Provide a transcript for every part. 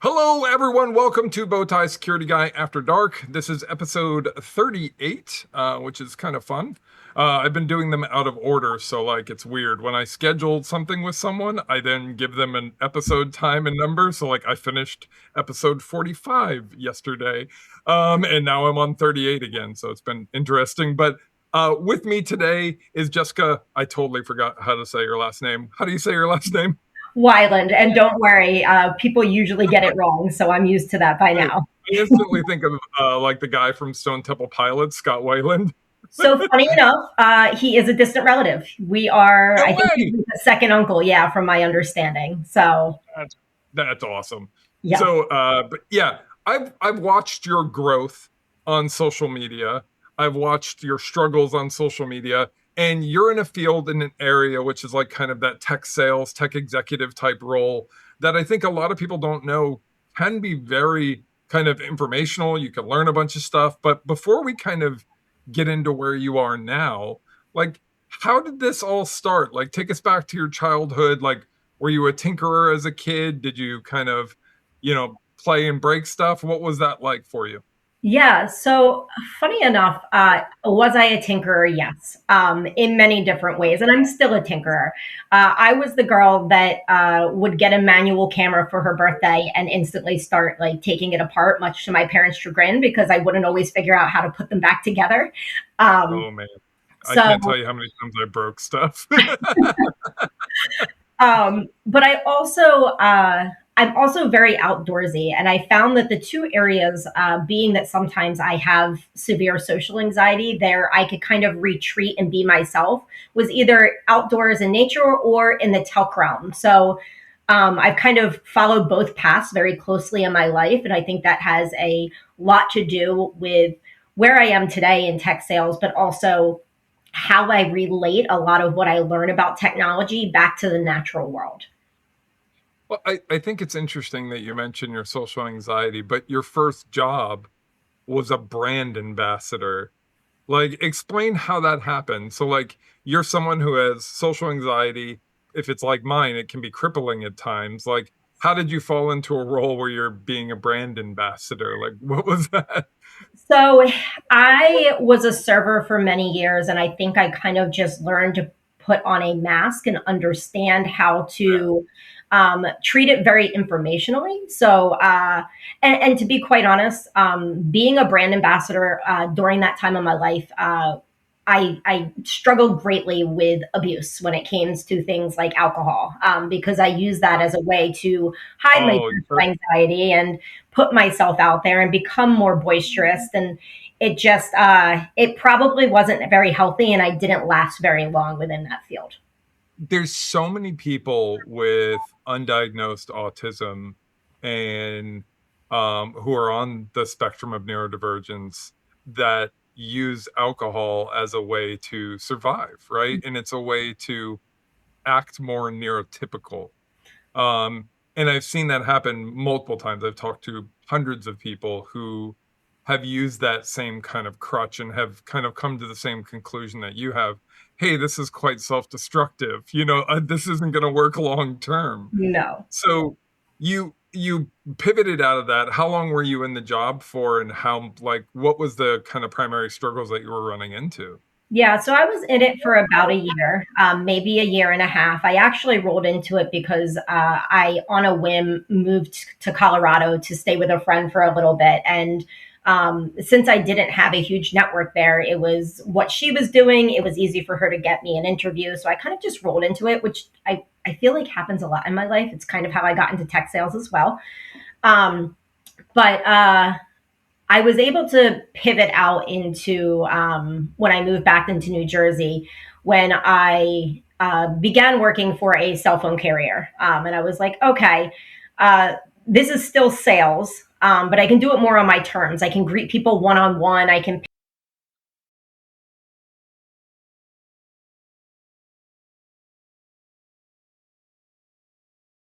Hello, everyone. Welcome to BowTieSecurityGuy After Dark. This is episode 38, which is kind of fun. I've been doing them out of order, so it's weird. When I scheduled something with someone, I then give them an episode time and number. So I finished episode 45 yesterday, and now I'm on 38 again. So it's been interesting. But with me today is Jessica. I totally forgot how to say your last name. How do you say your last name? Weiland, and don't worry, people usually get it wrong, so I'm used to that by I now. instantly think of the guy from Stone Temple Pilots, Scott Weiland. So funny enough, he is a distant relative. No I think he's way. the second uncle, yeah, from my understanding. So That's, that's awesome. yeah. So, but yeah, I've watched your growth on social media. I've watched your struggles on social media, and you're in a field in an area which is kind of that tech sales, tech executive type role that I think a lot of people don't know can be very kind of informational. You can learn a bunch of stuff, but before we kind of get into where you are now, like how did this all start? Take us back to your childhood. Were you a tinkerer as a kid? Did you kind of, play and break stuff? What was that like for you? Yeah, so funny enough, was I a tinkerer? Yes, in many different ways, and I'm still a tinkerer. I was the girl that would get a manual camera for her birthday and instantly start taking it apart, much to my parents' chagrin, because I wouldn't always figure out how to put them back together. Um, Oh man, I so can't tell you how many times I broke stuff. But I'm also very outdoorsy, and I found that the two areas, being that sometimes I have severe social anxiety, there I could kind of retreat and be myself, was either outdoors in nature or in the tech realm. So I've kind of followed both paths very closely in my life, and I think that has a lot to do with where I am today in tech sales, but also how I relate a lot of what I learn about technology back to the natural world. Well, I think it's interesting that you mentioned your social anxiety, but your first job was a brand ambassador. Explain how that happened. So, you're someone who has social anxiety. If it's like mine, it can be crippling at times. How did you fall into a role where you're being a brand ambassador? What was that? So I was a server for many years, and I think I kind of just learned to put on a mask and understand how to treat it very informationally. And to be quite honest, being a brand ambassador during that time of my life, I struggled greatly with abuse when it came to things like alcohol, because I use that as a way to hide my Oh, anxiety and put myself out there and become more boisterous. And it probably wasn't very healthy, and I didn't last very long within that field. there's so many people with undiagnosed autism and who are on the spectrum of neurodivergence that use alcohol as a way to survive, right? And it's a way to act more neurotypical. And I've seen that happen multiple times. I've talked to hundreds of people who have used that same kind of crutch and have kind of come to the same conclusion that you have. Hey, this is quite self-destructive. This isn't going to work long term. No. So you pivoted out of that. How long were you in the job for, and how what was the kind of primary struggles that you were running into? Yeah, so I was in it for about a year, maybe a year and a half. I actually rolled into it because I, on a whim, moved to Colorado to stay with a friend for a little bit. And since I didn't have a huge network there, it was what she was doing. It was easy for her to get me an interview. So I kind of just rolled into it, which I feel like happens a lot in my life. It's kind of how I got into tech sales as well. Um, but I was able to pivot out into when I moved back into New Jersey, when I began working for a cell phone carrier. And I was like, okay, this is still sales, but I can do it more on my terms. I can greet people one on one. I can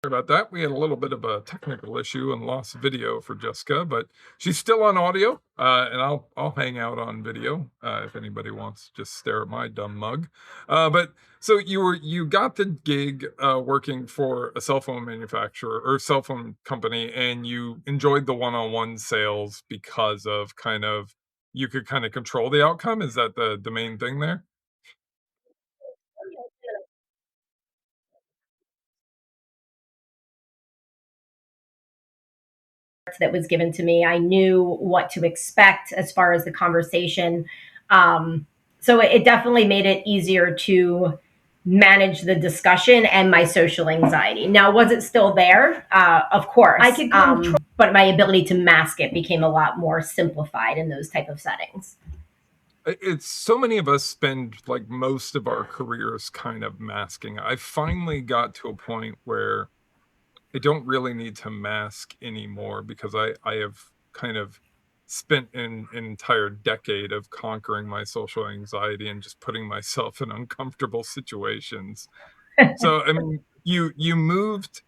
about that. We had a little bit of a technical issue and lost video for Jessica, but she's still on audio, and I'll hang out on video if anybody wants to just stare at my dumb mug. But so you got the gig working for a cell phone manufacturer or cell phone company, and you enjoyed the one-on-one sales because of kind of you could kind of control the outcome. Is that the main thing there? That was given to me. I knew what to expect as far as the conversation. Um, so it definitely made it easier to manage the discussion and my social anxiety. Now, was it still there? Of course. I could control, but my ability to mask it became a lot more simplified in those type of settings. It's so many of us spend like most of our careers kind of masking. I finally got to a point where I don't really need to mask anymore because I have kind of spent an entire decade of conquering my social anxiety and just putting myself in uncomfortable situations. So I mean, you moved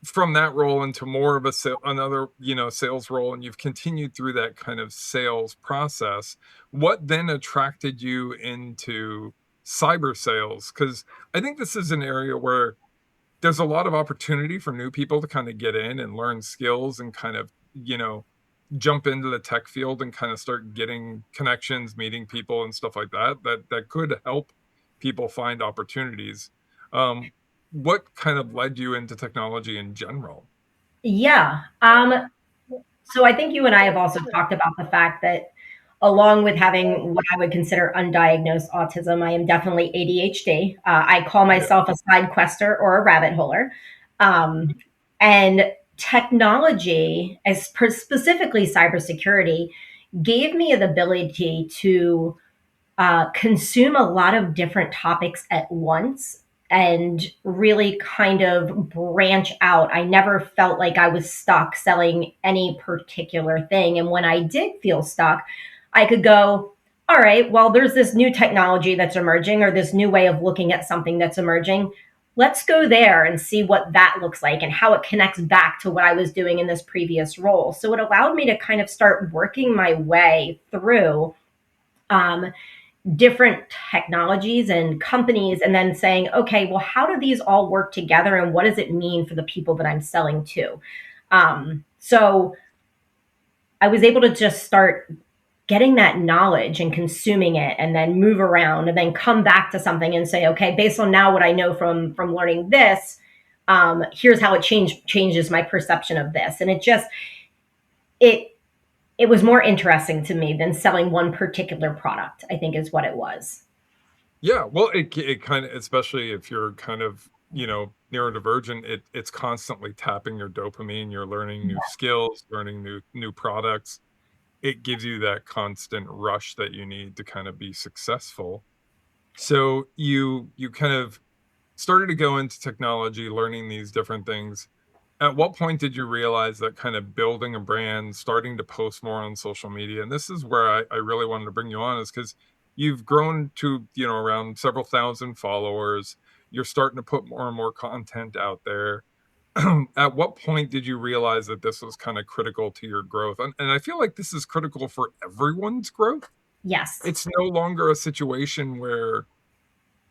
from that role into more of another sales role, and you've continued through that kind of sales process. What then attracted you into cyber sales? Because I think this is an area where there's a lot of opportunity for new people to kind of get in and learn skills and kind of jump into the tech field and kind of start getting connections, meeting people and stuff like that could help people find opportunities. What kind of led you into technology in general? Yeah. So I think you and I have also talked about the fact that along with having what I would consider undiagnosed autism, I am definitely ADHD. I call Yeah. myself a side quester or a rabbit holer. Um, and technology, specifically cybersecurity, gave me the ability to consume a lot of different topics at once and really kind of branch out. I never felt like I was stuck selling any particular thing. And when I did feel stuck, I could go, all right, well, there's this new technology that's emerging or this new way of looking at something that's emerging. Let's go there and see what that looks like and how it connects back to what I was doing in this previous role. So it allowed me to kind of start working my way through um, different technologies and companies and then saying, okay, well, how do these all work together and what does it mean for the people that I'm selling to? So I was able to just start getting that knowledge and consuming it and then move around and then come back to something and say, okay, based on now what I know from learning this, here's how it changes my perception of this. And it it was more interesting to me than selling one particular product, I think is what it was. Yeah, well, it kind of, especially if you're kind of, neurodivergent, it's constantly tapping your dopamine. You're learning new skills, learning new products. It gives you that constant rush that you need to kind of be successful. So you kind of started to go into technology, learning these different things. At what point did you realize that kind of building a brand, starting to post more on social media? And this is where I really wanted to bring you on, is because you've grown to, around several thousand followers. You're starting to put more and more content out there. At what point did you realize that this was kind of critical to your growth? And I feel like this is critical for everyone's growth. Yes. It's no longer a situation where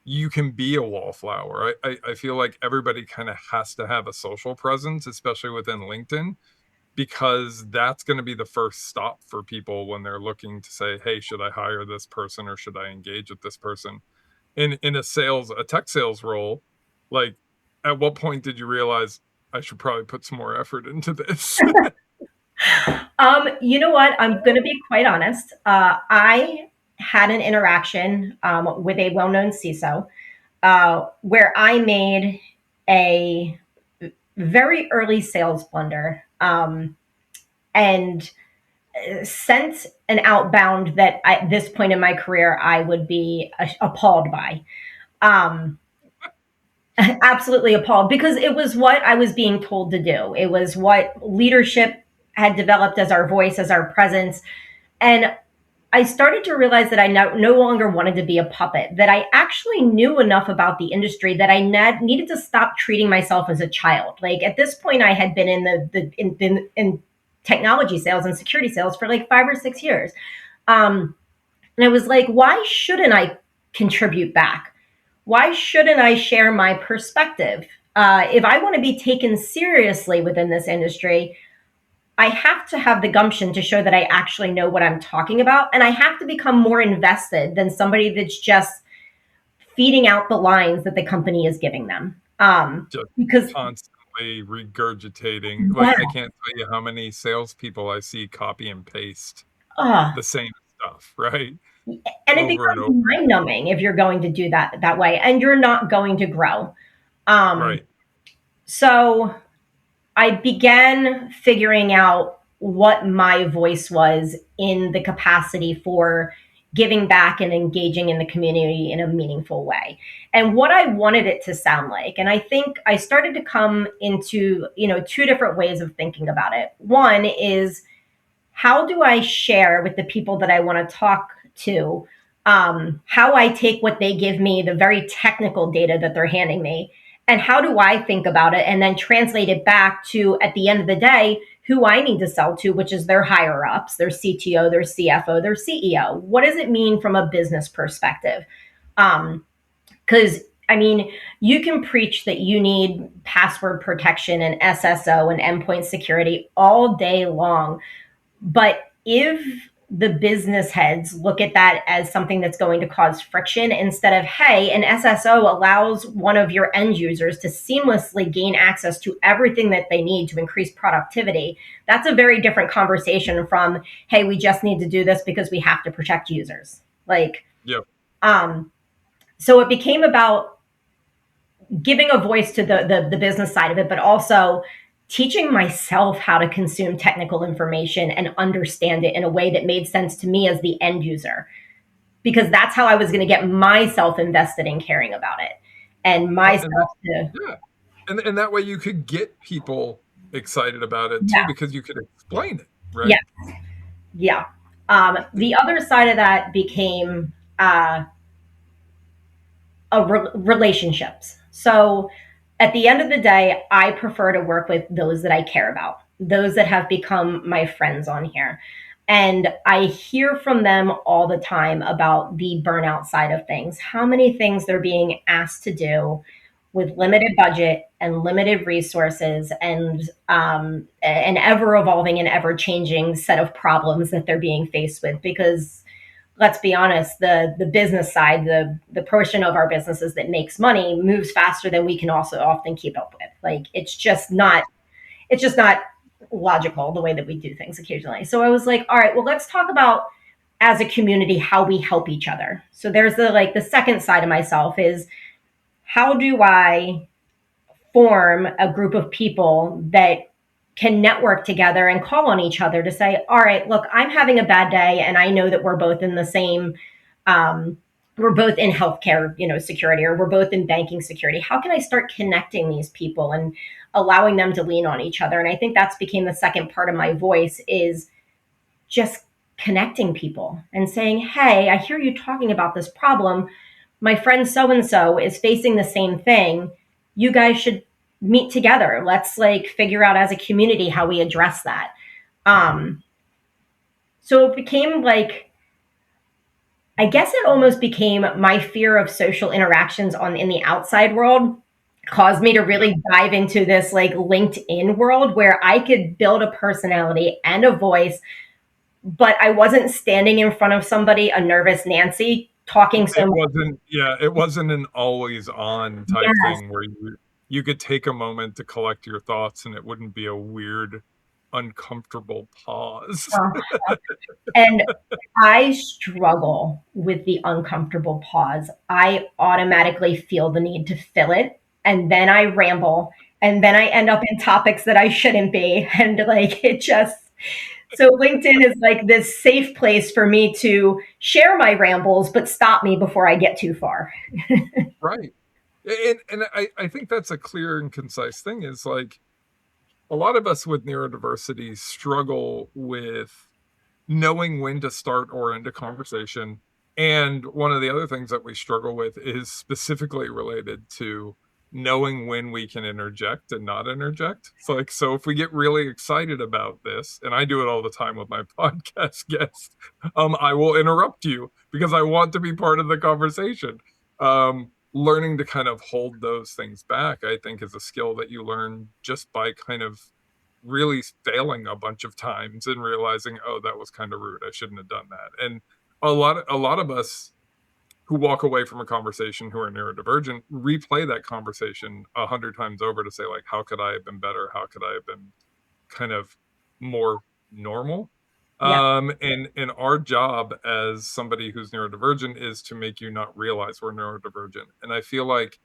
you can be a wallflower. I feel like everybody kind of has to have a social presence, especially within LinkedIn, because that's going to be the first stop for people when they're looking to say, hey, should I hire this person or should I engage with this person? In a tech sales role, like at what point did you realize I should probably put some more effort into this? You know what? I'm going to be quite honest. I had an interaction with a well known CISO where I made a very early sales blunder and sent an outbound that at this point in my career I would be appalled by. Um, Absolutely appalled because it was what I was being told to do. It was what leadership had developed as our voice, as our presence. And I started to realize that I no longer wanted to be a puppet, that I actually knew enough about the industry that I needed to stop treating myself as a child. Like at this point, I had been in in technology sales and security sales for like 5 or 6 years. And I was like, why shouldn't I contribute back? Why shouldn't I share my perspective? If I want to be taken seriously within this industry, I have to have the gumption to show that I actually know what I'm talking about. And I have to become more invested than somebody that's just feeding out the lines that the company is giving them. Just Because, constantly regurgitating. yeah, Like, I can't tell you how many salespeople I see copy and paste uh, the same stuff, right? and it Over and becomes over. mind numbing if you're going to do that way, and you're not going to grow. Um, Right. so I began figuring out what my voice was in the capacity for giving back and engaging in the community in a meaningful way and what I wanted it to sound like. And I think I started to come into, two different ways of thinking about it. One is, how do I share with the people that I want to talk to, how I take what they give me, the very technical data that they're handing me, and how do I think about it and then translate it back to, at the end of the day, who I need to sell to, which is their higher ups, their CTO, their CFO, their CEO. What does it mean from a business perspective? Because I mean, you can preach that you need password protection and SSO and endpoint security all day long, but if the business heads look at that as something that's going to cause friction instead of, hey, an SSO allows one of your end users to seamlessly gain access to everything that they need to increase productivity, that's a very different conversation from, hey, we just need to do this because we have to protect users. Like, Yep. um, so it became about giving a voice to the business side of it, but also teaching myself how to consume technical information and understand it in a way that made sense to me as the end user, because that's how I was going to get myself invested in caring about it and Well, and that, myself to, yeah. And that way you could get people excited about it too, yeah, because you could explain it, yeah, right? yeah. The other side of that became relationships. So at the end of the day, I prefer to work with those that I care about, those that have become my friends on here. And I hear from them all the time about the burnout side of things, how many things they're being asked to do with limited budget and limited resources, and an ever evolving and ever changing set of problems that they're being faced with. Because let's be honest, the business side, the portion of our businesses that makes money moves faster than we can also often keep up with. Like it's just not logical the way that we do things occasionally. So I was like, all right, well, let's talk about, as a community, how we help each other. So there's the second side of myself is, how do I form a group of people that can network together and call on each other to say, all right, look, I'm having a bad day, and I know that we're both in the same, um, we're both in healthcare, security, or we're both in banking security. How can I start connecting these people and allowing them to lean on each other? And I think that's became the second part of my voice, is just connecting people and saying, hey, I hear you talking about this problem. My friend so and so is facing the same thing. You guys should meet together. Let's figure out as a community how we address that. Um, so it became I guess it almost became my fear of social interactions in the outside world caused me to Yeah. really dive into this LinkedIn world where I could build a personality and a voice, but I wasn't standing in front of somebody, a nervous Nancy, talking so It much. wasn't, yeah, it wasn't an always on type Yes. thing where you could take a moment to collect your thoughts and it wouldn't be a weird, uncomfortable pause. And I struggle with the uncomfortable pause. I automatically feel the need to fill it, and then I ramble, and then I end up in topics that I shouldn't be. And it just, so LinkedIn is like this safe place for me to share my rambles, but stop me before I get too far. Right. And I think that's a clear and concise thing, is like, a lot of us with neurodiversity struggle with knowing when to start or end a conversation. And one of the other things that we struggle with is specifically related to knowing when we can interject and not interject. It's like, so if we get really excited about this, and I do it all the time with my podcast guests, I will interrupt you because I want to be part of the conversation. Learning to kind of hold those things back, I think, is a skill that you learn just by kind of really failing a bunch of times and realizing, oh, that was kind of rude. I shouldn't have done that. And a lot of us who walk away from a conversation who are neurodivergent replay that conversation 100 times over to say, like, how could I have been better? How could I have been kind of more normal? Yeah. And our job as somebody who's neurodivergent is to make you not realize we're neurodivergent. And I feel like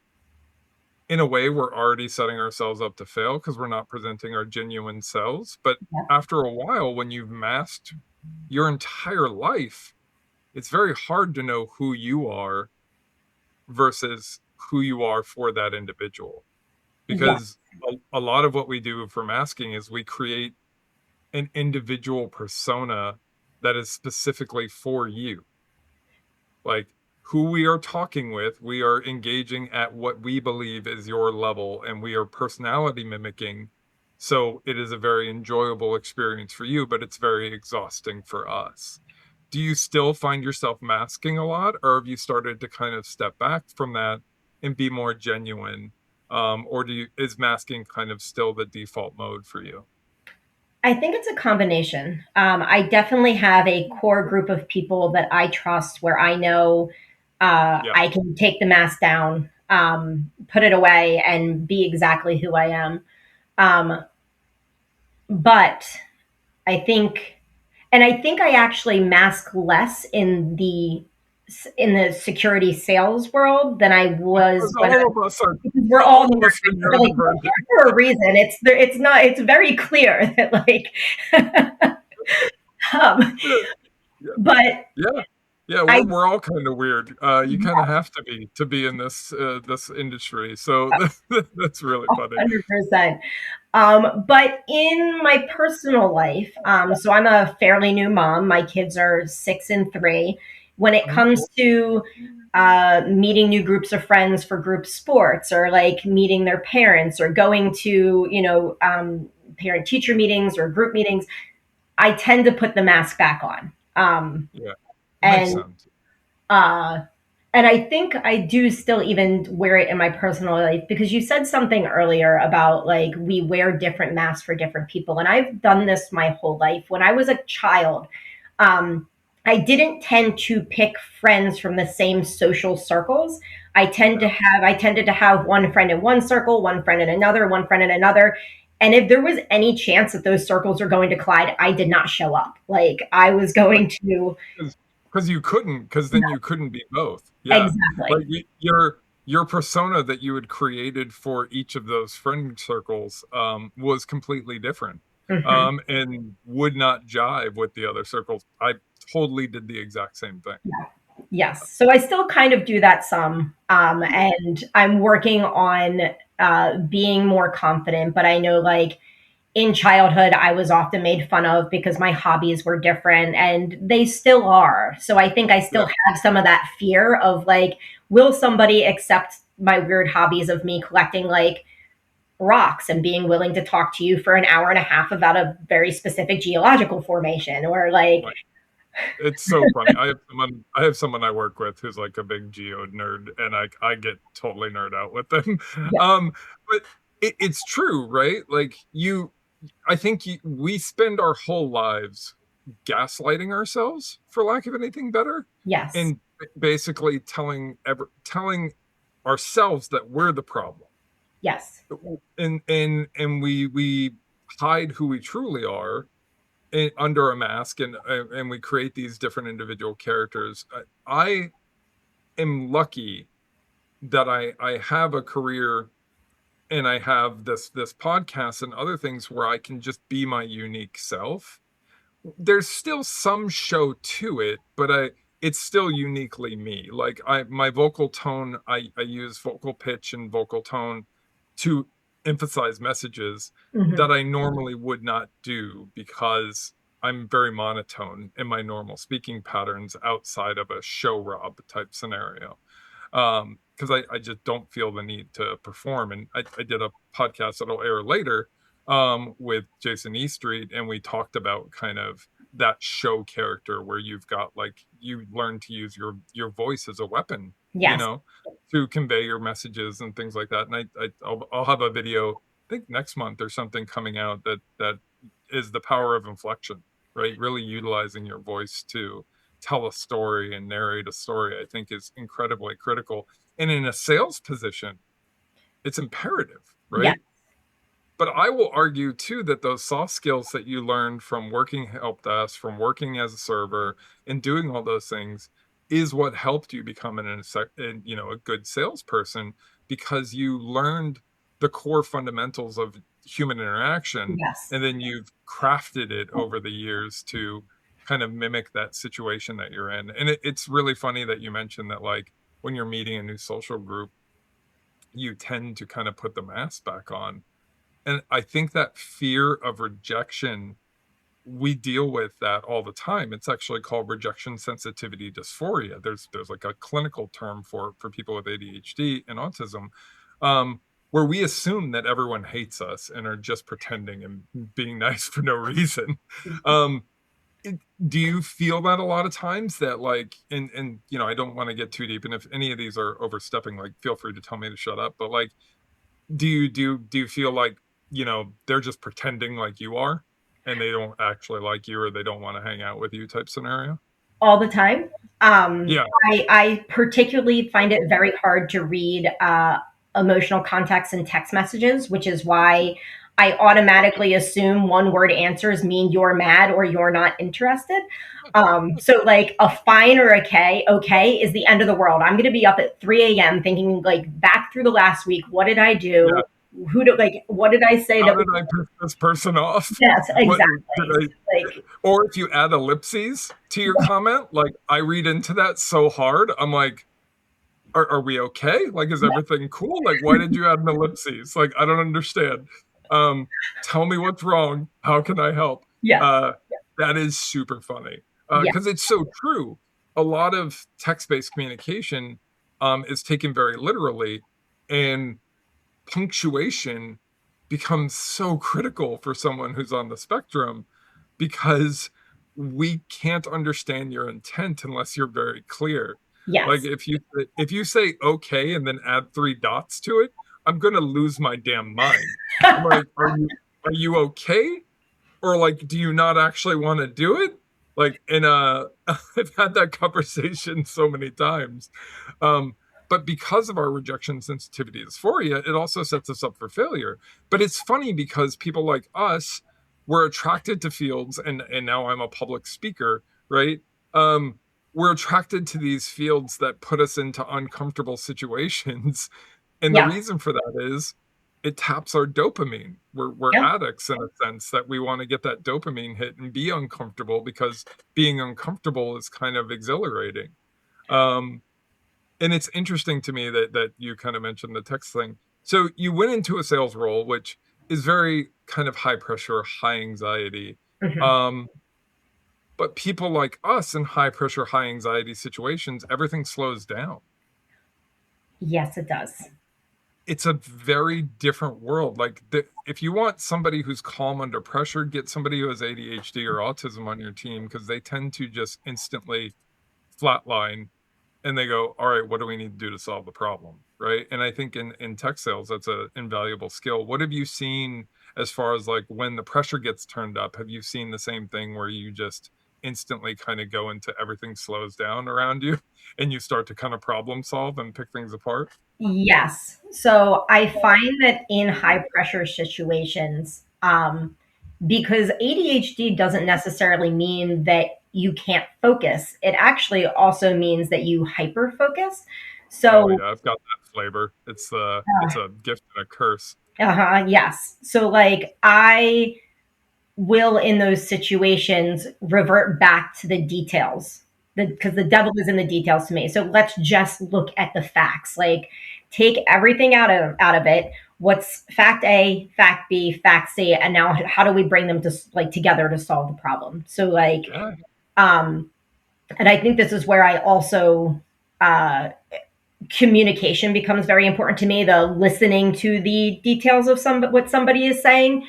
in a way we're already setting ourselves up to fail because we're not presenting our genuine selves. But Yeah. after a while, when you've masked your entire life, it's very hard to know who you are versus who you are for that individual. Yeah. Because a lot of what we do for masking is we create an individual persona that is specifically for you. Like, who we are talking with, we are engaging at what we believe is your level, and we are personality mimicking. So it is a very enjoyable experience for you, but it's very exhausting for us. Do you still find yourself masking a lot, or have you started to kind of step back from that and be more genuine? Or is masking kind of still the default mode for you? I think it's a combination. I definitely have a core group of people that I trust where I know Yeah. I can take the mask down, put it away, and be exactly who I am. Um, but I think, and I think I actually mask less in the security sales world than I was Because when I, all of us are because we're all all of us are really neurodivergent. for a reason. It's not it's very clear that like um, Yeah. but Yeah. Yeah, I we're all kind of weird. You kind of have to be in this industry. So that's really funny. 100%. But in my personal life, so I'm a fairly new mom. My kids are 6 and 3. When it Mhm. comes to meeting new groups of friends for group sports, or like meeting their parents, or going to parent teacher meetings or group meetings, I tend to put the mask back on. Yeah, makes And sense. uh, and I think I do still even wear it in my personal life, because you said something earlier about like we wear different masks for different people. And I've done this my whole life. When I was a child, um, I didn't tend to pick friends from the same social circles. Yeah. I tended to have one friend in one circle, one friend in another, one friend in another. And if there was any chance that those circles are going to collide, I did not show up. Like I was going to, Because you couldn't, because then no, you couldn't be both. Yeah, like exactly. your persona that you had created for each of those friend circles was completely different, Mhm. and would not jive with the other circles. I totally did the exact same thing. Yes. So I still kind of do that some. And I'm working on being more confident. But I know, like, in childhood, I was often made fun of because my hobbies were different, and they still are. So I think I Yeah, still have some of that fear of, like, will somebody accept my weird hobbies of me collecting, like, rocks and being willing to talk to you for an hour and a half about a very specific geological formation, or like, right. It's so funny. I have someone I work with who's like a big geo nerd, and I get totally nerd out with them. yeah, But it's true, right? Like I think we spend our whole lives gaslighting ourselves, for lack of anything better, yes, and basically telling ourselves that we're the problem, yes, and we hide who we truly are under a mask, and we create these different individual characters. I am lucky that I have a career, and I have this podcast and other things where I can just be my unique self. There's still some show to it, but it's still uniquely me. Like my vocal tone, I use vocal pitch and vocal tone to emphasize messages hmm that I normally would not do because I'm very monotone in my normal speaking patterns outside of a show Rob type scenario. Because I just don't feel the need to perform. And I did a podcast that'll air later with Jason Eastreet, and we talked about kind of that show character where you've got like you learn to use your voice as a weapon, you Yes. know, to convey your messages and things like that. And I'll have a video, I think next month or something coming out that is the power of inflection, right? Really utilizing your voice to tell a story and narrate a story, I think is incredibly critical. And in a sales position, it's imperative, Yes. right? But I will argue too that those soft skills that you learned from working help desk, from working as a server, and doing all those things is what helped you become a good salesperson, because you learned the core fundamentals of human interaction, Yes. and then you've crafted it over the years to kind of mimic that situation that you're in. And it's really funny that you mentioned that, like, when you're meeting a new social group, you tend to kind of put the mask back on. And I think that fear of rejection, we deal with that all the time. It's actually called rejection sensitivity dysphoria. There's like a clinical term for people with ADHD and autism, where we assume that everyone hates us and are just pretending and being nice for no reason. Um, do you feel that a lot of times that, like, and I don't want to get too deep, and if any of these are overstepping, like, feel free to tell me to shut up, but like, do you feel like, they're just pretending like you are, and they don't actually like you, or they don't want to hang out with you type scenario? All the time. Yeah, I particularly find it very hard to read emotional context in text messages, which is why I automatically assume one word answers mean you're mad or you're not interested. So like a fine or a okay is the end of the world. I'm going to be up at 3 a.m. thinking like back through the last week. What did I yeah. do? What did I say How that did was, I piss this person off? yes, What did exactly. I? Like, Or if you add ellipses to your comment, like, I read into that so hard, I'm like, are we okay? Like, is everything cool? Like, why did you add an ellipses? Like, I don't understand. Um, Tell me what's wrong. How can I help? yes, Uh, that is super funny, yes, because it's so true. A lot of text-based communication is taken very literally, and punctuation becomes so critical for someone who's on the spectrum, because we can't understand your intent unless you're very clear. Like, yes, if you say okay and then add three dots to it, I'm gonna lose my damn mind. I'm like, are you okay? Or like, do you not actually want to do it? Like, I've had that conversation so many times. um but because of our rejection sensitivity dysphoria, it also sets us up for failure. But it's funny because people like us were attracted to fields, and now I'm a public speaker, right? um we're attracted to these fields that put us into uncomfortable situations. And the yeah, reason for that is it taps our dopamine. We're yeah, addicts in a sense that we want to get that dopamine hit and be uncomfortable, because being uncomfortable is kind of exhilarating. Um, and it's interesting to me that you kind of mentioned the text thing. So you went into a sales role, which is very kind of high pressure, high anxiety. mhm. Um, but people like us in high pressure, high anxiety situations, everything slows down. Yes, it does. It's a very different world. Like, if you want somebody who's calm under pressure, get somebody who has ADHD or autism on your team, because they tend to just instantly flatline, and they go, all right, what do we need to do to solve the problem? Right. And I think in tech sales, that's an invaluable skill. What have you seen as far as, like, when the pressure gets turned up? Have you seen the same thing where you just instantly kind of go into everything slows down around you and you start to kind of problem solve and pick things apart? Yes. So I find that in high pressure situations, because ADHD doesn't necessarily mean that you can't focus, it actually also means that you hyper focus. Oh So, yeah, I've got that flavor. It's a gift and a curse. yes. So, like, I will in those situations revert back to the details because the devil is in the details to me. So let's just look at the facts. Like, take everything out of it. what's fact A, fact B, fact C, and now how do we bring them to like together to solve the problem? So like, Yeah. um, and I think this is where I also uh, communication becomes very important to me. The listening to the details of what somebody is saying,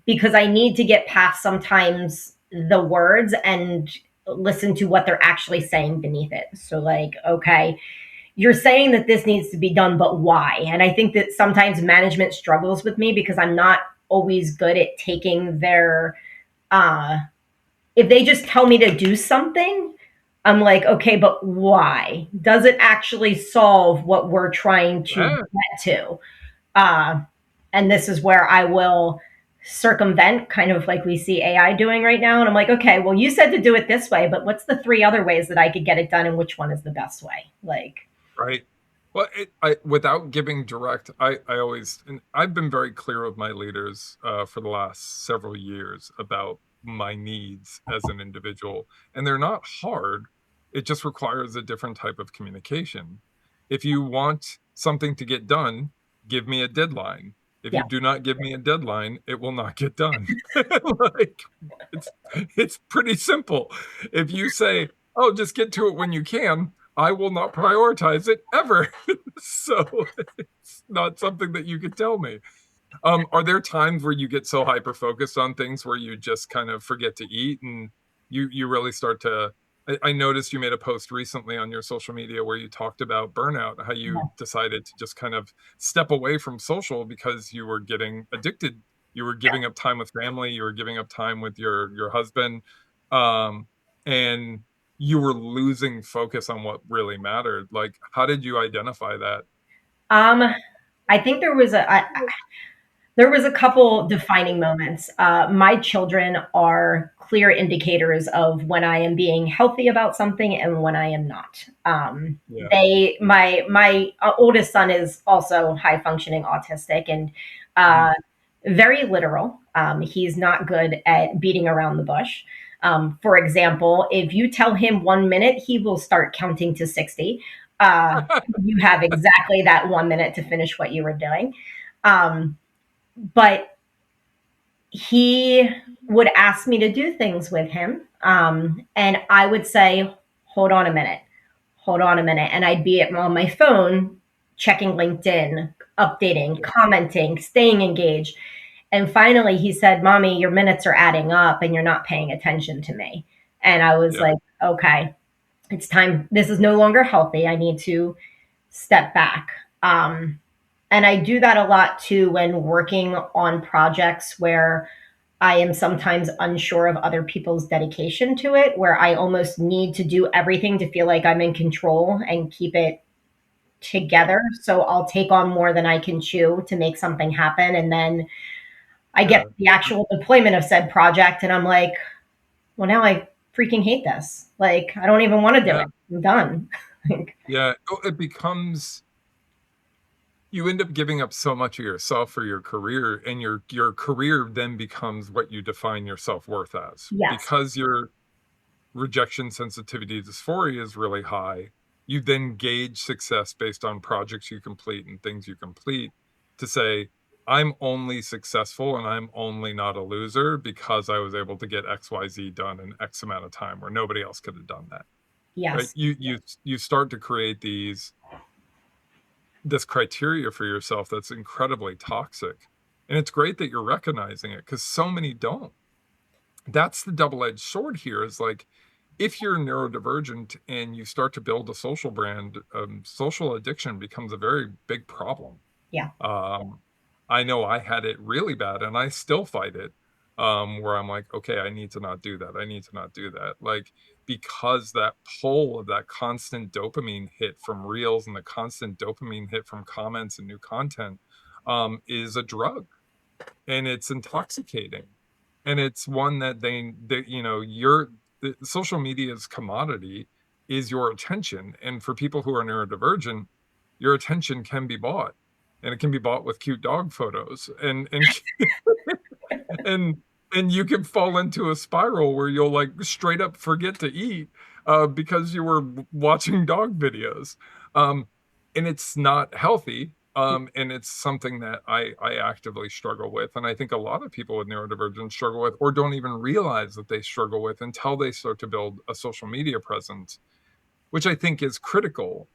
because I need to get past sometimes the words and listen to what they're actually saying beneath it. So like, okay, you're saying that this needs to be done, but why? And I think that sometimes management struggles with me because I'm not always good at taking their uh if they just tell me to do something, I'm like, okay, but why? Does it actually solve what we're trying to Yeah. get to? Uh, and this is where I will circumvent, kind of like we see AI doing right now. And I'm like, okay, well, you said to do it this way, but what's the three other ways that I could get it done, and which one is the best way? Like, Right. Well, without giving direct, I always, and I've been very clear with my leaders for the last several years about my needs as an individual, and they're not hard. It just requires a different type of communication. If you want something to get done, give me a deadline. If you yeah, do not give me a deadline, it will not get done. Like it's it's pretty simple. If you say, "Oh, just get to it when you can," I will not prioritize it ever. So it's not something that you could tell me. Are there times where you get so hyper focused on things where you just kind of forget to eat and you really start to? I noticed you made a post recently on your social media where you talked about burnout, how you decided to just kind of step away from social because you were getting addicted. You were giving up time with family. You were giving up time with your husband, um, and you were losing focus on what really mattered. Like, how did you identify that? um, I think there was a couple defining moments. My children are clear indicators of when I am being healthy about something and when I am not. Yeah. My oldest son is also high functioning autistic and Mhm. uh, very literal. He's not good at beating around the bush. For example, if you tell him 1 minute, he will start counting to 60. You have exactly that 1 minute to finish what you were doing. Um, but he would ask me to do things with him. And I would say, hold on a minute, hold on a minute. And I'd be on my phone, checking LinkedIn, updating, Yeah. commenting, staying engaged. And finally, he said, Mommy, your minutes are adding up and you're not paying attention to me. And I was Yeah. like, okay, it's time. This is no longer healthy. I need to step back. Um, and I do that a lot too when working on projects where I am sometimes unsure of other people's dedication to it, where I almost need to do everything to feel like I'm in control and keep it together. So I'll take on more than I can chew to make something happen. And then I get Yeah. the actual deployment of said project, and I'm like, well, now I freaking hate this. Like, I don't even want to do Yeah. it. I'm done. Yeah. Oh, it becomes you end up giving up so much of yourself for your career, and your career then becomes what you define your self-worth as. Yes. Because your rejection sensitivity dysphoria is really high, you then gauge success based on projects you complete and things you complete to say, I'm only successful and I'm only not a loser because I was able to get XYZ done in X amount of time where nobody else could have done that. Right? Yes. You start to create this criteria for yourself that's incredibly toxic. And it's great that you're recognizing it because so many don't. That's the double-edged sword here is like if you're neurodivergent and you start to build a social brand, social addiction becomes a very big problem. Yeah. Um, I know I had it really bad and I still fight it. Where I'm like, okay, I need to not do that. I need to not do that. Like, because that pull of that constant dopamine hit from reels and the constant dopamine hit from comments and new content is a drug and it's intoxicating. And it's one that your the social media's commodity is your attention. And for people who are neurodivergent, your attention can be bought and it can be bought with cute dog photos and and and you can fall into a spiral where you'll like straight up forget to eat because you were watching dog videos. um and it's not healthy. And it's something that I actively struggle with. And I think a lot of people with neurodivergence struggle with, or don't even realize that they struggle with until they start to build a social media presence, which I think is critical.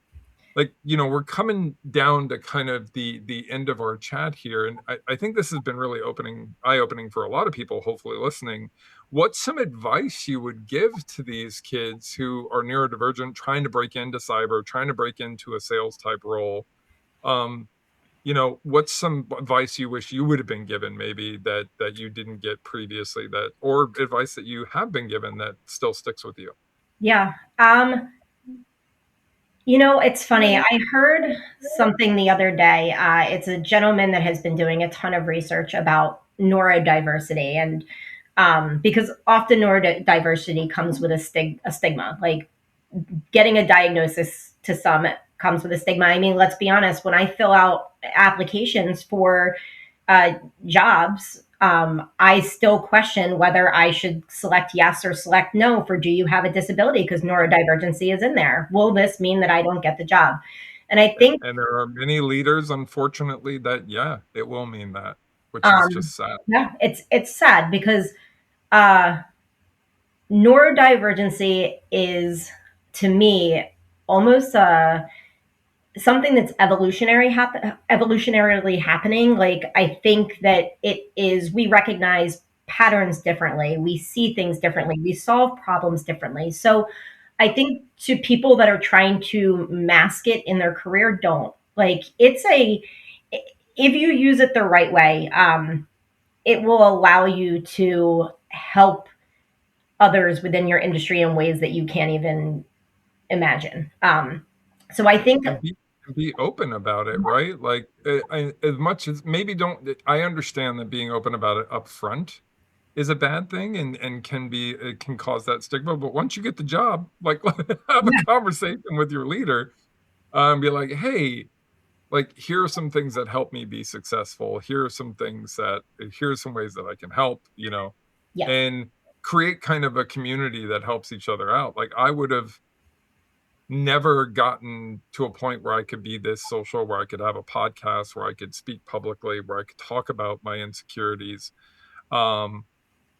Like, we're coming down to kind of the end of our chat here. And I think this has been really eye-opening for a lot of people, hopefully listening. What's some advice you would give to these kids who are neurodivergent, trying to break into cyber, trying to break into a sales type role? Um, what's some advice you wish you would have been given, maybe that you didn't get previously, or advice that you have been given that still sticks with you? Yeah. It's funny. I heard something the other day. It's a gentleman that has been doing a ton of research about neurodiversity, and because often neurodiversity comes with a stigma. Like getting a diagnosis to some comes with a stigma. I mean, let's be honest. When I fill out applications for jobs, I still question whether I should select yes or select no for do you have a disability, because neurodivergency is in there. Will this mean that I don't get the job? And I think, And there are many leaders, unfortunately, that, yeah, it will mean that, which is um, just sad. yeah, it's sad because uh, neurodivergency is, to me, almost something that's evolutionarily happening. Like, I think that it is, we recognize patterns differently, we see things differently, we solve problems differently. So I think to people that are trying to mask it in their career, don't. Like, it's a, if you use it the right way, it will allow you to help others within your industry in ways that you can't even imagine. So I think, And be open about it, right? Like, as much as, maybe don't, I understand that being open about it up front is a bad thing, and it can cause that stigma. But once you get the job, like, have a yeah, conversation with your leader, be like, hey, like, here are some things that help me be successful. Here's some ways that I can help, yes, and create kind of a community that helps each other out. Like, I would have never gotten to a point where I could be this social, where I could have a podcast, where I could speak publicly, where I could talk about my insecurities, um,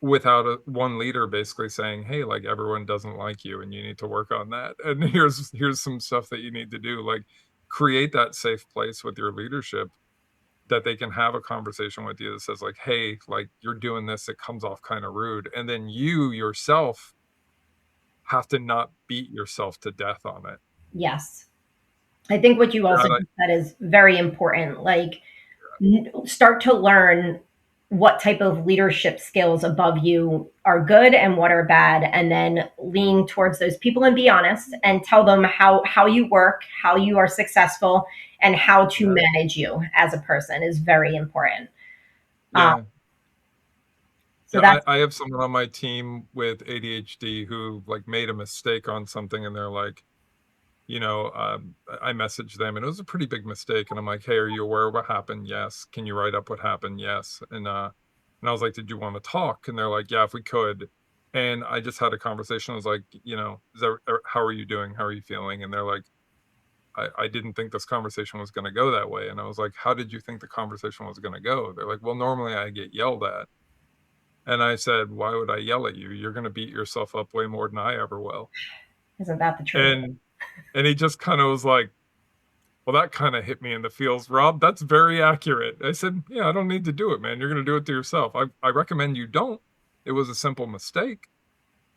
without one leader basically saying, hey, like, everyone doesn't like you and you need to work on that. And here's some stuff that you need to do. Like, create that safe place with your leadership, that they can have a conversation with you that says, like, hey, like, you're doing this, it comes off kind of rude. And then you yourself have to not beat yourself to death on it. yes. I think what you also That just said is very important. Like, start to learn what type of leadership skills above you are good and what are bad, and then lean towards those people and be honest and tell them how you work, how you are successful, and how to yeah, manage you as a person is very important. Um, yeah. so Yeah, that's I have someone on my team with ADHD who, like, made a mistake on something, and they're like, I messaged them, and it was a pretty big mistake, and I'm like, hey, are you aware of what happened? Yes. Can you write up what happened? Yes. And I was like, did you want to talk? And they're like, yeah, if we could. And I just had a conversation. I was like, how are you doing? How are you feeling? And they're like, I didn't think this conversation was going to go that way. And I was like, how did you think the conversation was going to go? They're like, well, normally I get yelled at. And I said, why would I yell at you? You're going to beat yourself up way more than I ever will. isn't that the truth? And and he just kind of was like, well, that kind of hit me in the feels, Rob. That's very accurate. I said, yeah, I don't need to do it, man. You're going to do it to yourself. I recommend you don't. It was a simple mistake.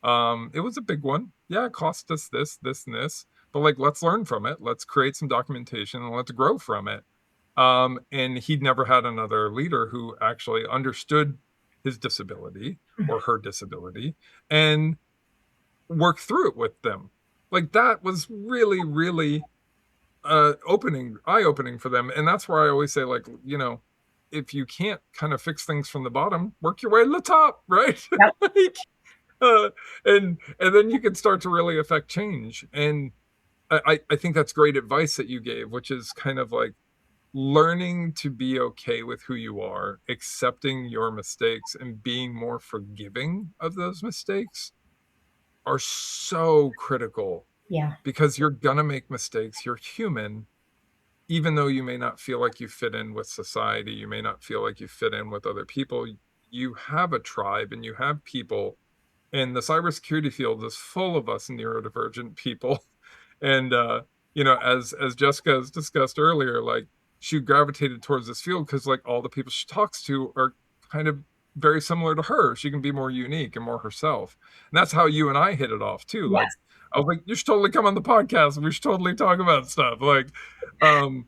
It was a big one. Yeah, it cost us this, this, and this. But, like, let's learn from it. Let's create some documentation and let's grow from it. And he'd never had another leader who actually understood his disability or her disability and worked through it with them. Like, that was really, really eye-opening for them. And that's where I always say, like, if you can't kind of fix things from the bottom, work your way to the top, right? Yep. Like, uh, and then you can start to really affect change. And I think that's great advice that you gave, which is kind of like learning to be okay with who you are, accepting your mistakes, and being more forgiving of those mistakes are so critical, Yeah. because you're gonna make mistakes. You're human. even though you may not feel like you fit in with society, you may not feel like you fit in with other people, you have a tribe and you have people. And the cybersecurity field is full of us neurodivergent people. And as Jessica has discussed earlier, like she gravitated towards this field because like all the people she talks to are kind of very similar to her. She can be more unique and more herself. And that's how you and I hit it off too. Like Yes. I was like, you should totally come on the podcast and we should totally talk about stuff. Like and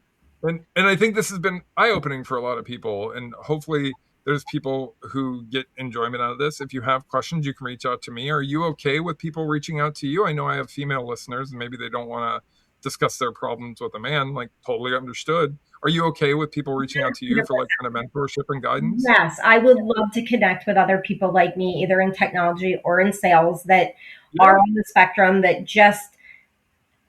I think this has been eye-opening for a lot of people. And hopefully there's people who get enjoyment out of this. If you have questions, you can reach out to me. Are you okay with people reaching out to you? I know I have female listeners and maybe they don't want to discuss their problems with a man, like totally understood. Are you okay with people reaching out to you for like kind of mentorship and guidance? Yes, I would love to connect with other people like me, either in technology or in sales, that are Yeah, on the spectrum, that just,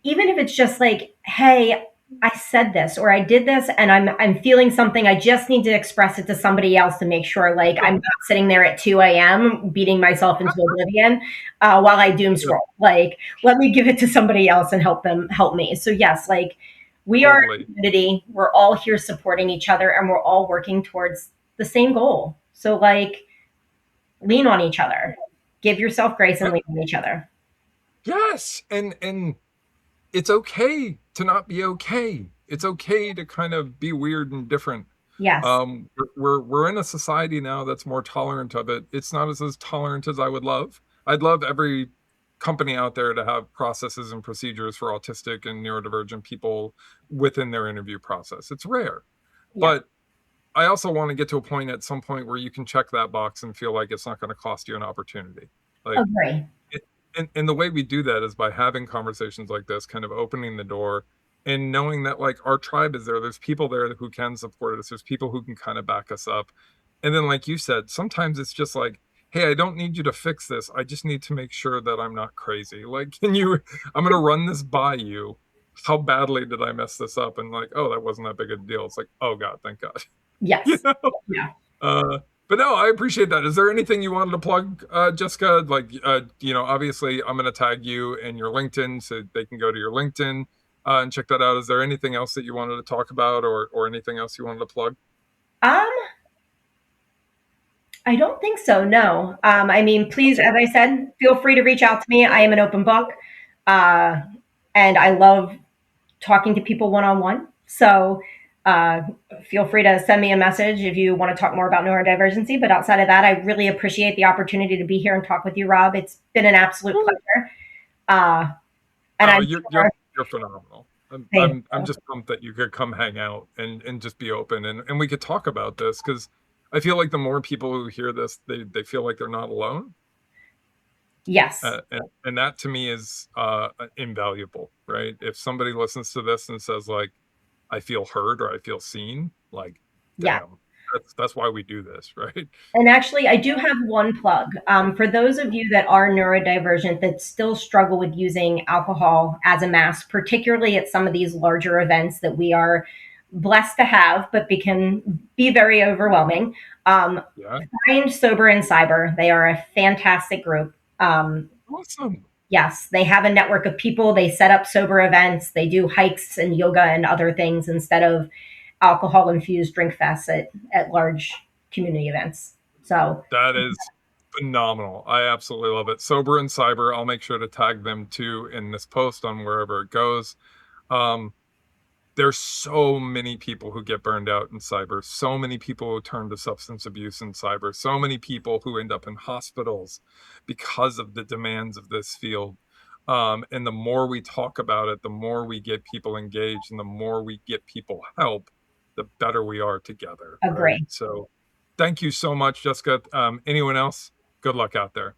even if it's just like, hey, I said this or I did this and I'm feeling something. I just need to express it to somebody else to make sure like yeah, I'm not sitting there at 2 a.m. beating myself into oblivion while I doom yeah, scroll. Like, let me give it to somebody else and help them help me. So yes, like we are a totally. community. We're all here supporting each other and we're all working towards the same goal. So like lean on each other. Give yourself grace and lean on each other. Yes, and it's okay to not be okay. It's okay to kind of be weird and different. Yes. We're in a society now that's more tolerant of it. It's not as tolerant as I would love. I'd love every company out there to have processes and procedures for autistic and neurodivergent people within their interview process. It's rare, Yeah. but I also want to get to a point at some point where you can check that box and feel like it's not going to cost you an opportunity. Like Agree. it, and the way we do that is by having conversations like this, kind of opening the door and knowing that like our tribe is there. There's people there who can support us. There's people who can kind of back us up. And then, like you said, sometimes it's just like, hey, I don't need you to fix this. I just need to make sure that I'm not crazy. Like, I'm going to run this by you. How badly did I mess this up? And like, oh, that wasn't that big a deal. It's like, oh God, thank God. you Yes. know? Yeah. Uh, but no, I appreciate that. Is there anything you wanted to plug, Jessica? Like, obviously, I'm going to tag you in your LinkedIn so they can go to your LinkedIn and check that out. Is there anything else that you wanted to talk about, or anything else you wanted to plug? Um, I don't think so. No. I mean, please, Okay. as I said, feel free to reach out to me. I am an open book, uh, and I love talking to people one on one. So uh, feel free to send me a message if you want to talk more about neurodivergency. But outside of that, I really appreciate the opportunity to be here and talk with you, Rob. It's been an absolute pleasure. Uh, and Oh, I'm you're sure. you're phenomenal. I'm Thank I'm I'm you. just pumped that you could come hang out and just be open and we could talk about this because I feel like the more people who hear this, they feel like they're not alone. Yes. And that to me is invaluable, right? If somebody listens to this and says like, I feel heard or I feel seen, like, Yeah. damn, that's why we do this, right? And actually, I do have one plug. For those of you that are neurodivergent that still struggle with using alcohol as a mask, particularly at some of these larger events that we are blessed to have, but can be very overwhelming, Yeah, find Sober and Cyber. They are a fantastic group. awesome. Yes, they have a network of people. They set up sober events. They do hikes and yoga and other things instead of alcohol infused drink fests at large community events. So, That is phenomenal. I absolutely love it. Sober and Cyber, I'll make sure to tag them too in this post on wherever it goes. Um, there's so many people who get burned out in cyber, so many people who turn to substance abuse in cyber, so many people who end up in hospitals because of the demands of this field. And the more we talk about it, the more we get people engaged and the more we get people help, the better we are together, right? agree. So thank you so much, Jessica. Anyone else? Good luck out there.